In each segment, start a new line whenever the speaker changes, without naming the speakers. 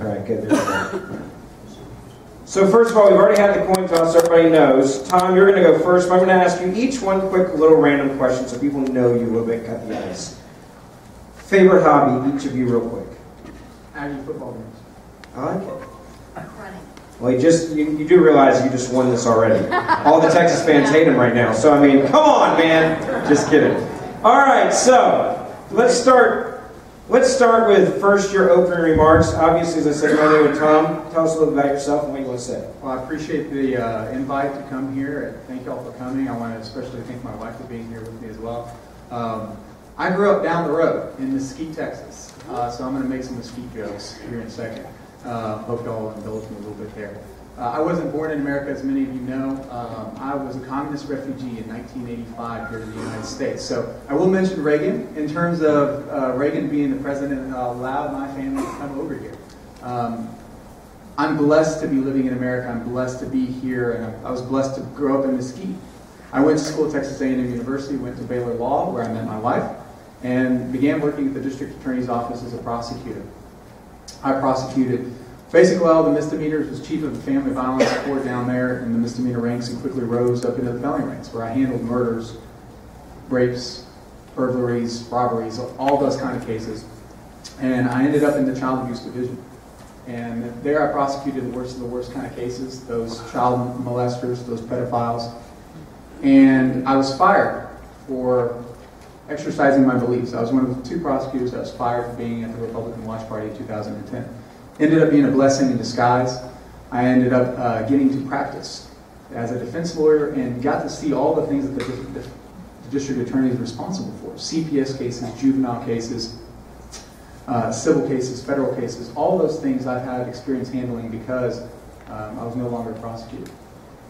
right, good. There's that. So first of all, we've already had the coin toss, so everybody knows. Tom, you're going to go first. I'm going to ask you each one quick little random question so people know you a little bit, cut the ice. Favorite hobby, each of you real quick.
Aggie football games.
I like it.
Running.
Well, you do realize you just won this already. All the Texas fans hate him right now. So, I mean, come on, man. Just kidding. All right, so let's start with first your opening remarks. Obviously, as I said, my name is Tom. Tell us a little about yourself and what you want to say.
Well, I appreciate the invite to come here. Thank you all for coming. I want to especially thank my wife for being here with me as well. I grew up down the road in Mesquite, Texas, so I'm going to make some Mesquite jokes here in a second. Hope y'all indulge me a little bit there. I wasn't born in America, as many of you know. I was a communist refugee in 1985 here in the United States. So I will mention Reagan in terms of Reagan being the president that allowed my family to come over here. I'm blessed to be living in America. I'm blessed to be here, and I was blessed to grow up in Mesquite. I went to school at Texas A&M University, went to Baylor Law, where I met my wife, and began working at the district attorney's office as a prosecutor. I prosecuted basically all the misdemeanors, was chief of the family violence court down there in the misdemeanor ranks, and quickly rose up into the felony ranks, where I handled murders, rapes, burglaries, robberies, all those kind of cases. And I ended up in the child abuse division. And there I prosecuted the worst of the worst kind of cases, those child molesters, those pedophiles. And I was fired for exercising my beliefs. I was one of the 2 prosecutors that was fired for being at the Republican Watch Party in 2010. Ended up being a blessing in disguise. I ended up getting to practice as a defense lawyer and got to see all the things that the district attorney is responsible for. CPS cases, juvenile cases, civil cases, federal cases, all those things I've had experience handling because I was no longer a prosecutor.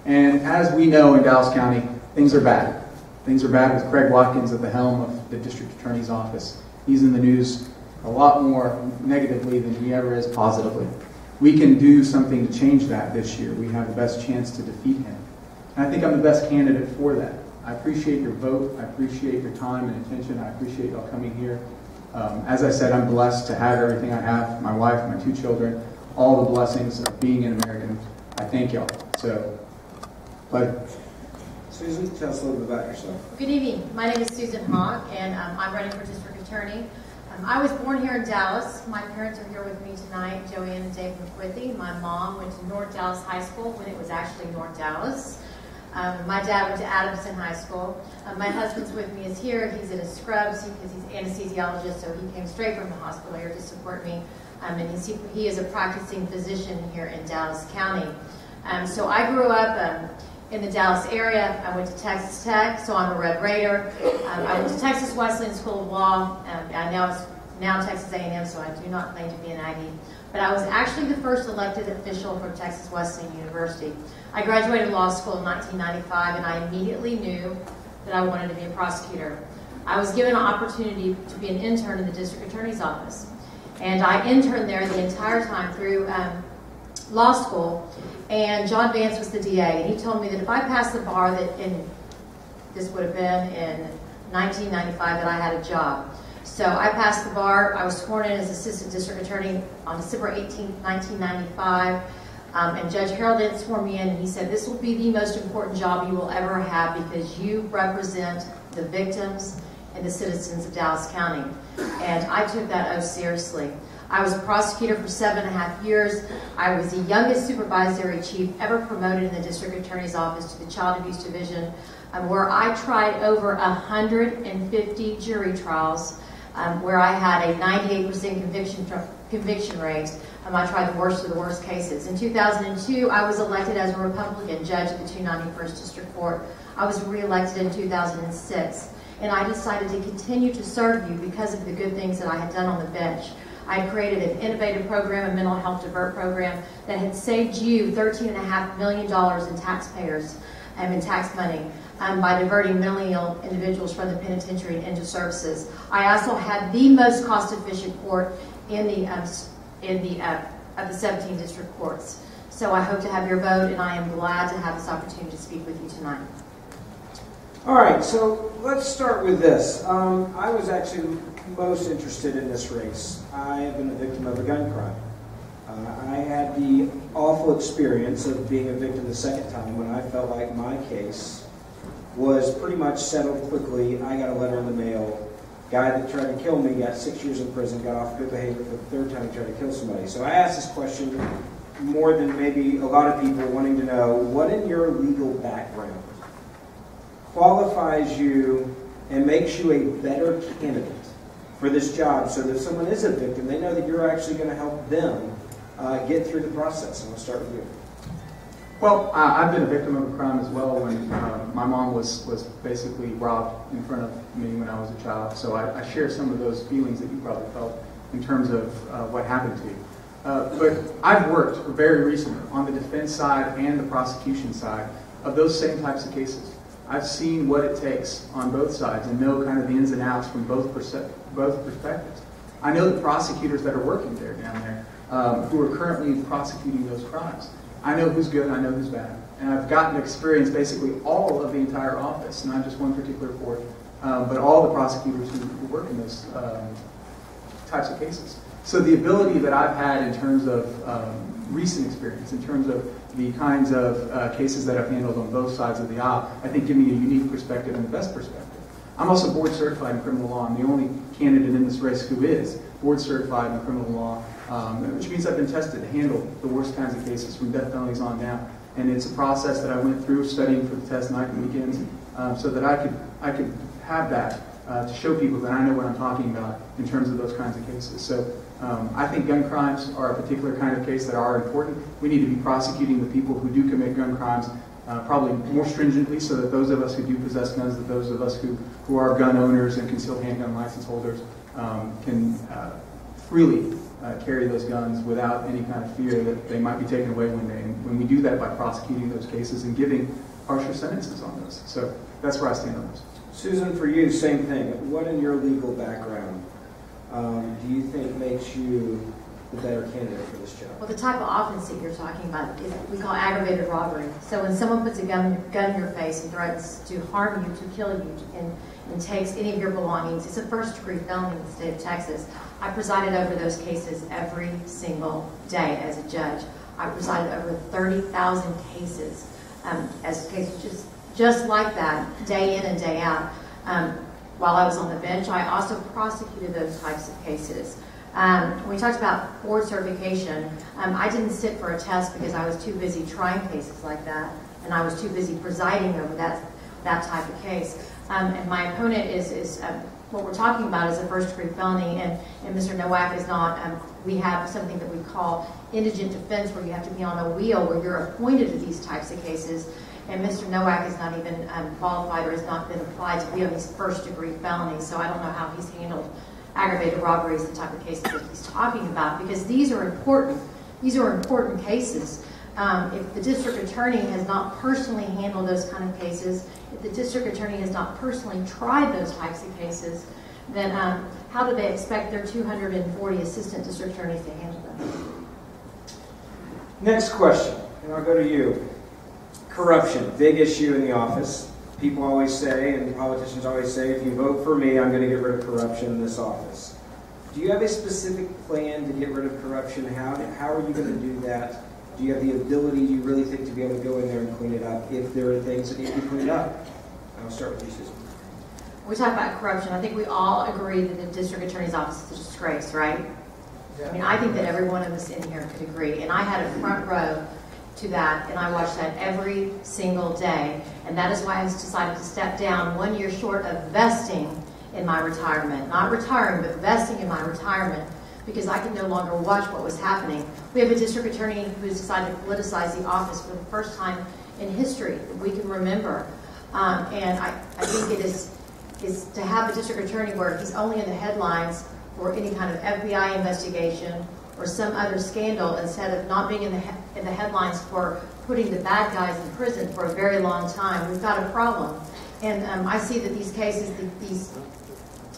And as we know in Dallas County, things are bad. Things are bad with Craig Watkins at the helm of the district attorney's office. He's in the news a lot more negatively than he ever is positively. We can do something to change that this year. We have the best chance to defeat him. And I think I'm the best candidate for that. I appreciate your vote. I appreciate your time and attention. I appreciate y'all coming here. As I said, I'm blessed to have everything I have, my wife, my 2 children, all the blessings of being an American. I thank y'all. So, pleasure.
Susan, tell us a little bit about yourself.
Good evening. My name is Susan Hawk, and I'm running for district attorney. I was born here in Dallas. My parents are here with me tonight, Joanne and Dave McWithy. My mom went to North Dallas High School when it was actually North Dallas. My dad went to Adamson High School. My husband's with me is here. He's at a Scrubs because he's an anesthesiologist, so he came straight from the hospital here to support me. And he is a practicing physician here in Dallas County. So I grew up in the Dallas area. I went to Texas Tech, so I'm a Red Raider. I went to Texas Wesleyan School of Law. I know it's now Texas A&M, so I do not claim to be an Aggie. But I was actually the first elected official for Texas Wesleyan University. I graduated law school in 1995, and I immediately knew that I wanted to be a prosecutor. I was given an opportunity to be an intern in the district attorney's office. And I interned there the entire time through law school. And John Vance was the DA, and he told me that if I passed the bar, this would have been in 1995, that I had a job. So I passed the bar. I was sworn in as assistant district attorney on December 18, 1995. And Judge Harold didn't swear me in, and he said, this will be the most important job you will ever have because you represent the victims and the citizens of Dallas County. And I took that oath seriously. I was a prosecutor for 7.5 years. I was the youngest supervisory chief ever promoted in the district attorney's office to the child abuse division, where I tried over 150 jury trials, where I had a 98% conviction rate. I tried the worst of the worst cases. In 2002, I was elected as a Republican judge at the 291st District Court. I was reelected in 2006, and I decided to continue to serve you because of the good things that I had done on the bench. I created an innovative program, a mental health divert program, that had saved you $13.5 million in taxpayers and in tax money by diverting mentally ill individuals from the penitentiary and into services. I also had the most cost-efficient court in of the 17 district courts. So I hope to have your vote, and I am glad to have this opportunity to speak with you tonight.
All right, so let's start with this. I was actually most interested in this race. I have been a victim of a gun crime. awful experience of being a victim the second time when I felt like my case was pretty much settled quickly. I got a letter in the mail. Guy that tried to kill me got 6 years in prison, got off good behavior for the third time he tried to kill somebody. So I asked this question more than maybe a lot of people wanting to know, what in your legal background qualifies you and makes you a better candidate for this job so that if someone is a victim, they know that you're actually going to help them get through the process? And we'll start with you.
Well, I've been a victim of a crime as well when my mom was basically robbed in front of me when I was a child. So I share some of those feelings that you probably felt in terms of what happened to you. But I've worked very recently on the defense side and the prosecution side of those same types of cases. I've seen what it takes on both sides and know kind of the ins and outs from both perspectives. I know the prosecutors that are working there down there who are currently prosecuting those crimes. I know who's good and I know who's bad. And I've gotten to experience basically all of the entire office, not just one particular court, but all the prosecutors who work in those types of cases. So the ability that I've had in terms of recent experience, in terms of the kinds of cases that I've handled on both sides of the aisle, I think give me a unique perspective and the best perspective. I'm also board certified in criminal law. I'm the only candidate in this race who is board certified in criminal law, which means I've been tested to handle the worst kinds of cases from death penalties on down. And it's a process that I went through studying for the test night and weekends so that I could have that to show people that I know what I'm talking about in terms of those kinds of cases. So I think gun crimes are a particular kind of case that are important. We need to be prosecuting the people who do commit gun crimes probably more stringently so that those of us who do possess guns, that those of us who are gun owners and concealed handgun license holders can freely carry those guns without any kind of fear that they might be taken away one day. And when we do that by prosecuting those cases and giving harsher sentences on those. So that's where I stand on this.
Susan, for you, same thing. What in your legal background do you think makes you the better candidate for this job?
Well, the type of offense that you're talking about is we call aggravated robbery. So when someone puts a gun in your face and threatens to harm you, to kill you, and takes any of your belongings, it's a first-degree felony in the state of Texas. I presided over those cases every single day as a judge. I presided over 30,000 cases as cases just like that, day in and day out. While I was on the bench, I also prosecuted those types of cases. When we talked about board certification, I didn't sit for a test because I was too busy trying cases like that, and I was too busy presiding over that type of case. And my opponent is what we're talking about is a first-degree felony, and Mr. Nowak is not. We have something that we call indigent defense, where you have to be on a wheel, where you're appointed to these types of cases. And Mr. Nowak is not even qualified or has not been applied to be on these first-degree felonies, so I don't know how he's handled aggravated robberies, the type of cases that he's talking about, because these are important. These are important cases. If the district attorney has not personally handled those kind of cases, if the district attorney has not personally tried those types of cases, then how do they expect their 240 assistant district attorneys to handle them?
Next question, and I'll go to you. Corruption, big issue in the office. People always say, and politicians always say, if you vote for me, I'm going to get rid of corruption in this office. Do you have a specific plan to get rid of corruption? How are you going to do that? Do you have the ability, do you really think, to be able to go in there and clean it up if there are things that need to be cleaned up? And I'll start with you, Susan.
We talk about corruption. I think we all agree that the district attorney's office is a disgrace, right? I mean, I think that every one of us in here could agree. And I had a front row to that, and I watched that every single day. And that is why I decided to step down 1 year short of vesting in my retirement. Not retiring, but vesting in my retirement, because I could no longer watch what was happening. We have a district attorney who's decided to politicize the office for the first time in history that we can remember. And I think it is to have a district attorney where he's only in the headlines for any kind of FBI investigation or some other scandal, instead of not being in the headlines for putting the bad guys in prison for a very long time. We've got a problem. And I see that these cases,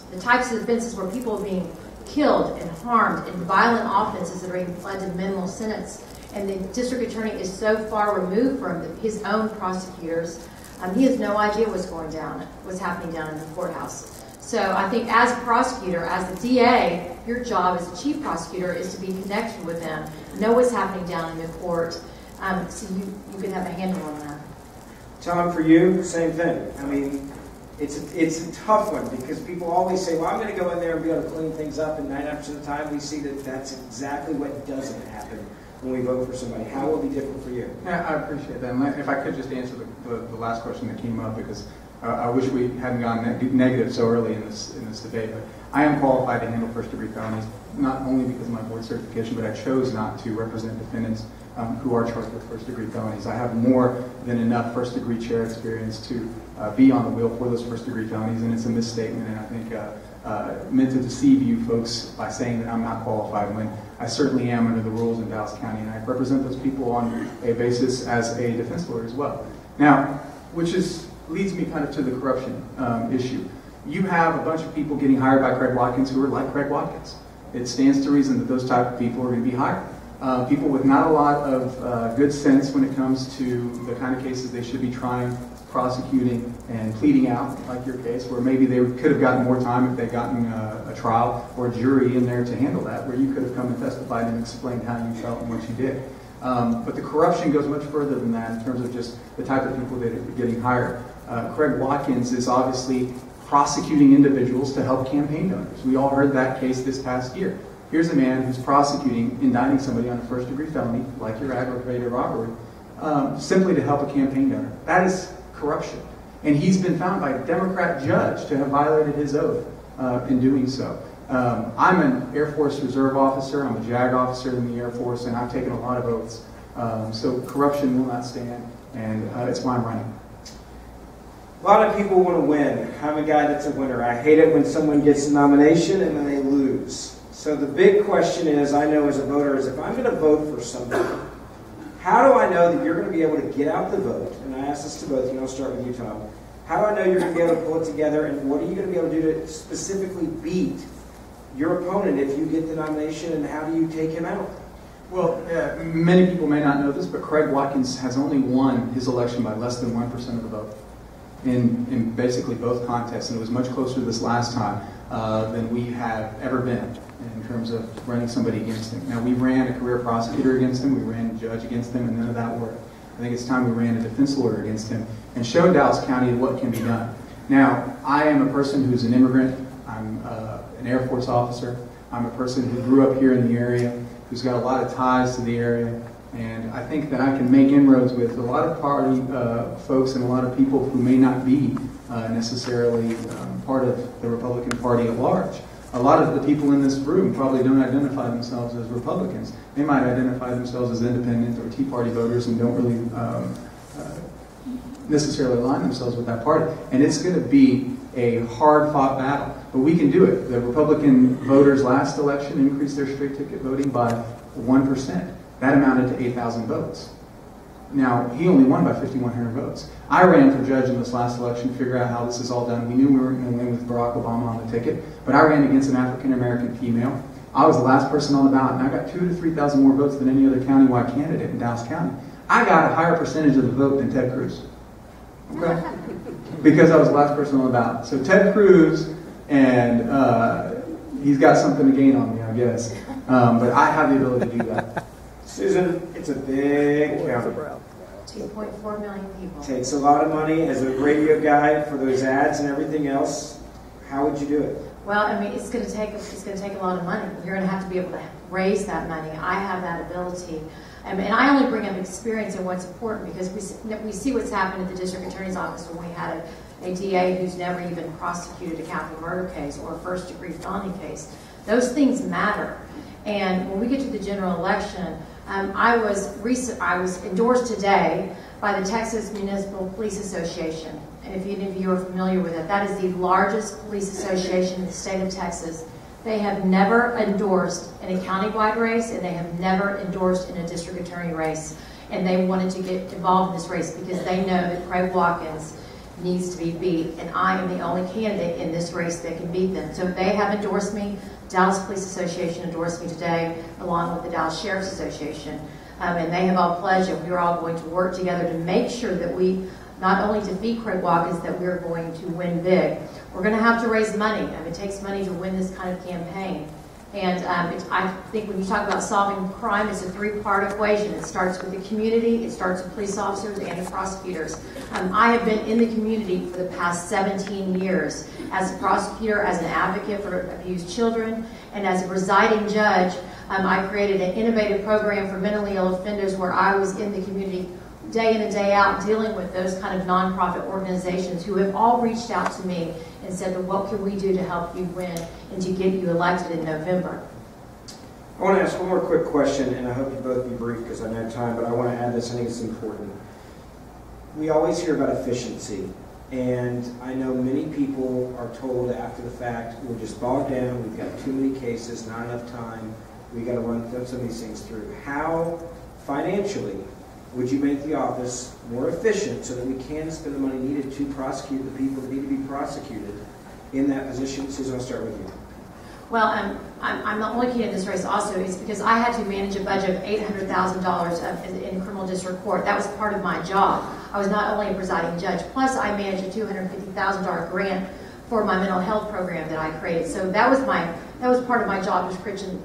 the types of offenses where people are being killed and harmed, and violent offenses that are being pled to minimal sentence, and the district attorney is so far removed from his own prosecutors, he has no idea what's happening down in the courthouse. So I think as a prosecutor, as the DA, your job as the chief prosecutor is to be connected with them, know what's happening down in the court, So you can have a handle on that.
Tom, for you, same thing. I mean, it's a tough one because people always say, well, I'm going to go in there and be able to clean things up, and 99% of the time we see that that's exactly what doesn't happen when we vote for somebody. How will it be different for you?
Yeah, I appreciate that. And if I could just answer the last question that came up, because I wish we hadn't gone negative so early in this debate, but I am qualified to handle first-degree felonies, not only because of my board certification, but I chose not to represent defendants who are charged with first-degree felonies. I have more than enough first-degree chair experience to be on the wheel for those first-degree felonies, and it's a misstatement, and I think meant to deceive you folks by saying that I'm not qualified when I certainly am under the rules in Dallas County, and I represent those people on a basis as a defense lawyer as well. Now, leads me kind of to the corruption issue. You have a bunch of people getting hired by Craig Watkins who are like Craig Watkins. It stands to reason that those type of people are going to be hired. People with not a lot of good sense when it comes to the kind of cases they should be trying, prosecuting, and pleading out, like your case, where maybe they could have gotten more time if they'd gotten a trial or a jury in there to handle that, where you could have come and testified and explained how you felt and what you did. But the corruption goes much further than that in terms of just the type of people that are getting hired. Craig Watkins is obviously prosecuting individuals to help campaign donors. We all heard that case this past year. Here's a man who's prosecuting, indicting somebody on a first-degree felony, like your aggravated robbery, simply to help a campaign donor. That is corruption. And he's been found by a Democrat judge to have violated his oath in doing so. I'm an Air Force Reserve officer. I'm a JAG officer in the Air Force, and I've taken a lot of oaths. So corruption will not stand, and it's why I'm running.
A lot of people want to win. I'm a guy that's a winner. I hate it when someone gets a nomination and then they lose. So the big question is, I know as a voter, is if I'm going to vote for somebody, how do I know that you're going to be able to get out the vote? And I ask this to both of you, I'll start with you, Tom. How do I know you're going to be able to pull it together, and what are you going to be able to do to specifically beat your opponent if you get the nomination, and how do you take him out?
Well, many people may not know this, but Craig Watkins has only won his election by less than 1% of the vote in basically both contests, and it was much closer this last time than we have ever been in terms of running somebody against him. Now, we ran a career prosecutor against him, we ran a judge against him, and none of that worked. I think it's time we ran a defense lawyer against him and showed Dallas County what can be done. Now, I am a person who's an immigrant. I'm an Air Force officer. I'm a person who grew up here in the area, who's got a lot of ties to the area, and I think that I can make inroads with a lot of party folks and a lot of people who may not be necessarily part of the Republican Party at large. A lot of the people in this room probably don't identify themselves as Republicans. They might identify themselves as independent or Tea Party voters and don't really necessarily align themselves with that party. And it's going to be a hard-fought battle. But we can do it. The Republican voters last election increased their straight ticket voting by 1%. That amounted to 8,000 votes. Now, he only won by 5,100 votes. I ran for judge in this last election to figure out how this is all done. We knew we weren't going to win with Barack Obama on the ticket, but I ran against an African-American female. I was the last person on the ballot, and I got 2,000 to 3,000 more votes than any other countywide candidate in Dallas County. I got a higher percentage of the vote than Ted Cruz. Okay? Because I was the last person on the ballot. So Ted Cruz, and he's got something to gain on me, I guess. But I have the ability to do that.
Susan, it's a big county.
2.4 million people.
Takes a lot of money as a radio guy for those ads and everything else. How would you do it?
Well, I mean, it's going to take a lot of money. You're going to have to be able to raise that money. I have that ability. And I only bring up experience and what's important because we see what's happened at the district attorney's office when we had a DA who's never even prosecuted a capital murder case or a first-degree felony case. Those things matter. And when we get to the general election, I was endorsed today by the Texas Municipal Police Association. And if any of you are familiar with it, that is the largest police association in the state of Texas. They have never endorsed in a countywide race, and they have never endorsed in a district attorney race. And they wanted to get involved in this race because they know that Craig Watkins needs to be beat, and I am the only candidate in this race that can beat them. So they have endorsed me. Dallas Police Association endorsed me today, along with the Dallas Sheriff's Association. And they have all pledged that we're all going to work together to make sure that we not only defeat Craig Watkins, that we're going to win big. We're going to have to raise money. I mean, it takes money to win this kind of campaign. And I think when you talk about solving crime, it's a three-part equation. It starts with the community, it starts with police officers, and the prosecutors. I have been in the community for the past 17 years as a prosecutor, as an advocate for abused children, and as a presiding judge. I created an innovative program for mentally ill offenders where I was in the community day in and day out dealing with those kind of nonprofit organizations who have all reached out to me and said, well, what can we do to help you win and to get you elected in November?
I want to ask one more quick question, and I hope you both be brief because I don't have time, but I want to add this. I think it's important. We always hear about efficiency, and I know many people are told after the fact, we're just bogged down, we've got too many cases, not enough time, we've got to run some of these things through. How, financially, would you make the office more efficient so that we can spend the money needed to prosecute the people that need to be prosecuted in that position? Susan, I'll start with you.
Well, I'm the only key in this race also is because I had to manage a budget of $800,000 in criminal district court. That was part of my job. I was not only a presiding judge, plus I managed a $250,000 grant for my mental health program that I created. So that was part of my job description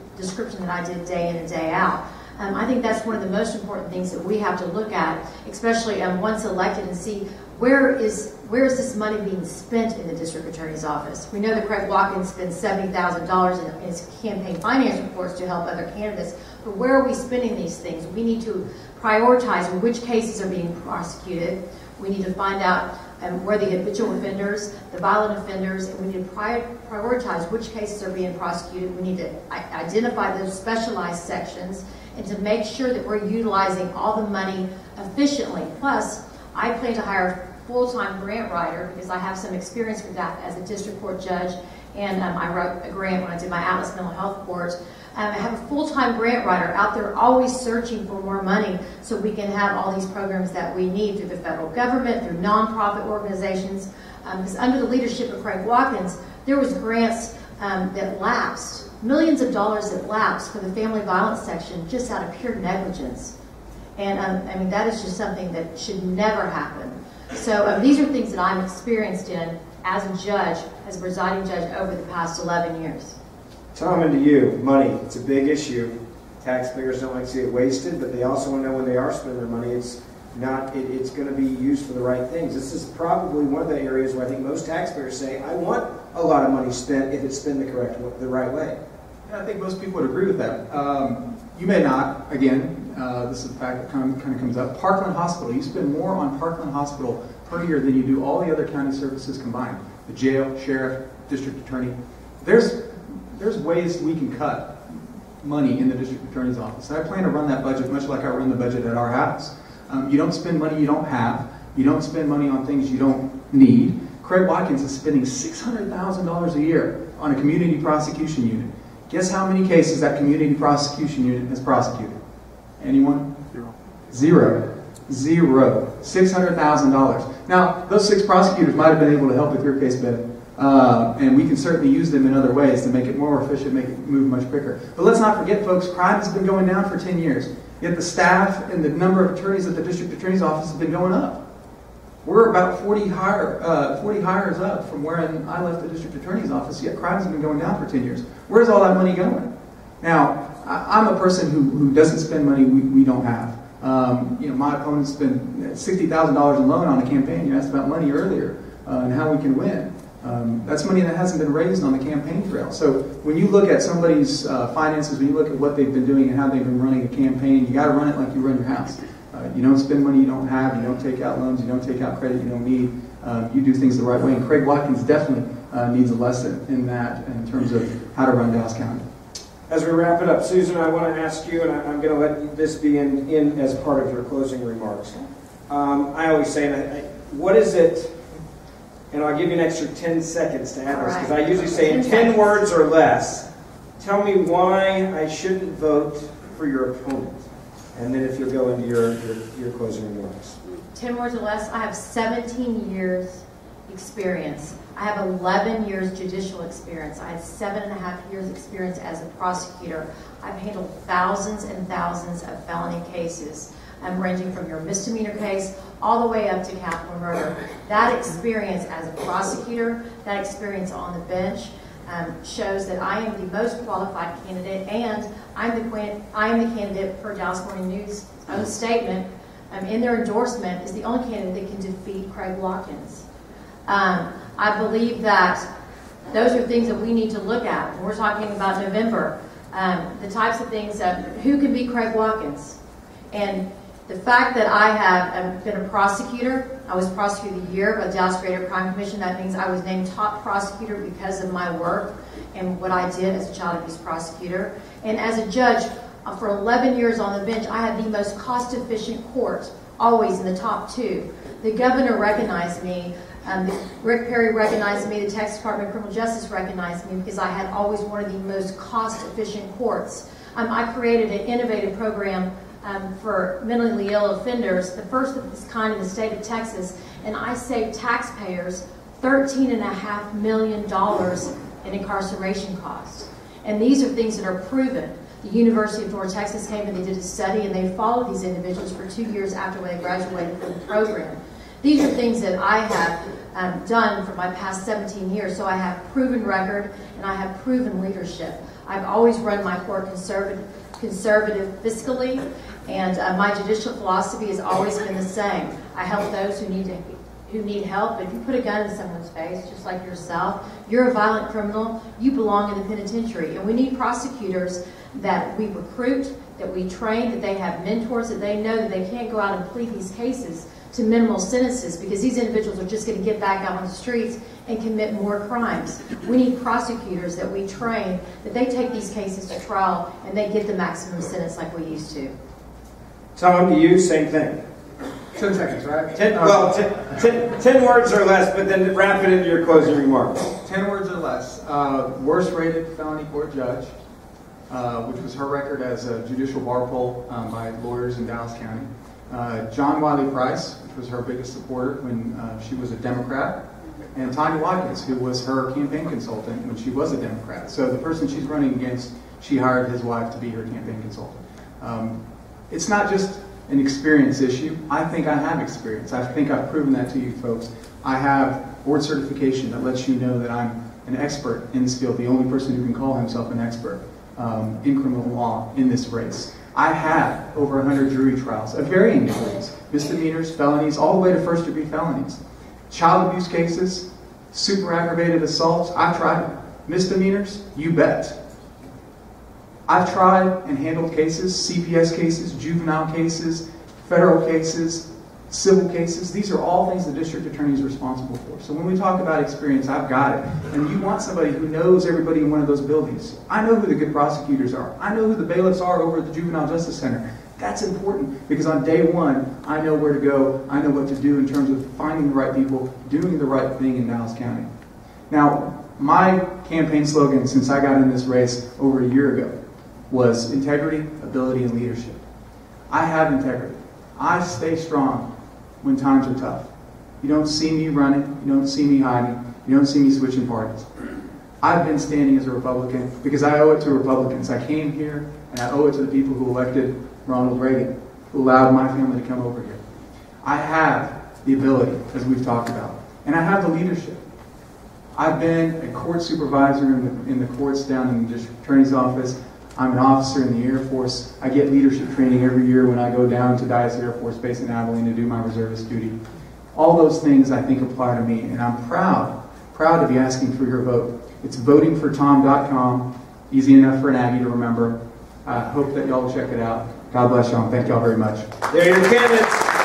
that I did day in and day out. I think that's one of the most important things that we have to look at, especially once elected, and see where is this money being spent in the district attorney's office. We know that Craig Watkins spends $70,000 in his campaign finance reports to help other candidates, but where are we spending these things? We need to prioritize which cases are being prosecuted. We need to find out where the habitual offenders, the violent offenders, and we need to prioritize which cases are being prosecuted. We need to identify those specialized sections and to make sure that we're utilizing all the money efficiently. Plus, I plan to hire a full-time grant writer because I have some experience with that as a district court judge, and I wrote a grant when I did my Atlas Mental Health Court. I have a full-time grant writer out there always searching for more money so we can have all these programs that we need through the federal government, through nonprofit organizations. Because under the leadership of Craig Watkins, there was grants that lapsed, millions of dollars that lapsed for the family violence section just out of pure negligence. And I mean, that is just something that should never happen. So these are things that I'm experienced in as a judge, as a presiding judge over the past 11 years.
Tom, and to you, money. It's a big issue. Taxpayers don't like to see it wasted, but they also want to know when they are spending their money, it's going to be used for the right things. This is probably one of the areas where I think most taxpayers say, I want a lot of money spent if it's spent the right way.
Yeah, I think most people would agree with that. You may not. Again, this is a fact that kind of comes up. Parkland Hospital. You spend more on Parkland Hospital per year than you do all the other county services combined. The jail, sheriff, district attorney. There's ways we can cut money in the district attorney's office. I plan to run that budget much like I run the budget at our house. You don't spend money you don't have. You don't spend money on things you don't need. Craig Watkins is spending $600,000 a year on a community prosecution unit. Guess how many cases that community prosecution unit has prosecuted? Anyone? Zero. $600,000. Now, those 6 prosecutors might have been able to help with your case better. And we can certainly use them in other ways to make it more efficient, make it move much quicker. But let's not forget, folks, crime has been going down for 10 years. Yet the staff and the number of attorneys at the district attorney's office has been going up. We're about 40 hires up from when I left the district attorney's office, yet crimes have been going down for 10 years. Where's all that money going? Now, I'm a person who doesn't spend money we don't have. My opponent spent $60,000 alone on a campaign. You asked about money earlier and how we can win. That's money that hasn't been raised on the campaign trail. So when you look at somebody's finances, when you look at what they've been doing and how they've been running a campaign, you got to run it like you run your house. You don't spend money you don't have. You don't take out loans. You don't take out credit you don't need. You do things the right way. And Craig Watkins definitely needs a lesson in that in terms of how to run Dallas County.
As we wrap it up, Susan, I want to ask you, and I'm going to let this be in as part of your closing remarks. I always say, what is it, and I'll give you an extra 10 seconds to add this, because I usually say in 10 words or less, tell me why I shouldn't vote for your opponent. And then if you'll go into your closing remarks.
10 words or less. I have 17 years experience. I have 11 years judicial experience. I had 7.5 years experience as a prosecutor. I've handled thousands and thousands of felony cases, ranging from your misdemeanor case all the way up to capital murder. That experience as a prosecutor, that experience on the bench, shows that I am the most qualified candidate, and I am the candidate, per Dallas Morning News' own statement, in their endorsement, is the only candidate that can defeat Craig Watkins. I believe that those are things that we need to look at when we're talking about November. The types of things that, who can beat Craig Watkins? And the fact that I have been a prosecutor, I was prosecutor of the year by the Dallas Greater Crime Commission. That means I was named top prosecutor because of my work and what I did as a child abuse prosecutor. And as a judge, for 11 years on the bench, I had the most cost-efficient court, always in the top 2. The governor recognized me. Rick Perry recognized me. The Texas Department of Criminal Justice recognized me because I had always one of the most cost-efficient courts. I created an innovative program for mentally ill offenders, the first of its kind in the state of Texas, and I saved taxpayers $13.5 million in incarceration costs. And these are things that are proven. The University of North Texas came and they did a study, and they followed these individuals for 2 years after they graduated from the program. These are things that I have done for my past 17 years, so I have proven record and I have proven leadership. I've always run my court conservative fiscally, and my judicial philosophy has always been the same. I help those who need help. But if you put a gun in someone's face, just like yourself, you're a violent criminal, you belong in the penitentiary. And we need prosecutors that we recruit, that we train, that they have mentors, that they know that they can't go out and plead these cases to minimal sentences, because these individuals are just going to get back out on the streets and commit more crimes. We need prosecutors that we train, that they take these cases to trial and they get the maximum sentence like we used to.
Tom, to you, same thing.
10 seconds, right?
10 words or less, but then wrap it into your closing remarks.
10 words or less. Worst rated felony court judge, which was her record as a judicial bar poll by lawyers in Dallas County. John Wiley Price, which was her biggest supporter when she was a Democrat. And Tanya Watkins, who was her campaign consultant when she was a Democrat. So the person she's running against, she hired his wife to be her campaign consultant. It's not just an experience issue. I think I have experience. I think I've proven that to you folks. I have board certification that lets you know that I'm an expert in this field, the only person who can call himself an expert in criminal law in this race. I have over 100 jury trials of varying degrees, misdemeanors, felonies, all the way to first-degree felonies. Child abuse cases, super aggravated assaults, I've tried them. Misdemeanors, you bet. I've tried and handled cases, CPS cases, juvenile cases, federal cases, civil cases. These are all things the district attorney is responsible for. So when we talk about experience, I've got it. And you want somebody who knows everybody in one of those buildings. I know who the good prosecutors are. I know who the bailiffs are over at the Juvenile Justice Center. That's important because on day one, I know where to go. I know what to do in terms of finding the right people, doing the right thing in Dallas County. Now, my campaign slogan since I got in this race over a year ago was integrity, ability, and leadership. I have integrity. I stay strong when times are tough. You don't see me running. You don't see me hiding. You don't see me switching parties. I've been standing as a Republican because I owe it to Republicans. I came here and I owe it to the people who elected Ronald Reagan, who allowed my family to come over here. I have the ability, as we've talked about, and I have the leadership. I've been a court supervisor in the courts down in the district attorney's office. I'm an officer in the Air Force. I get leadership training every year when I go down to Dyess Air Force Base in Abilene to do my reservist duty. All those things I think apply to me, and I'm proud to be asking for your vote. It's votingfortom.com, easy enough for an Aggie to remember. I hope that y'all will check it out. God bless y'all, and thank y'all very much.
There are your candidates.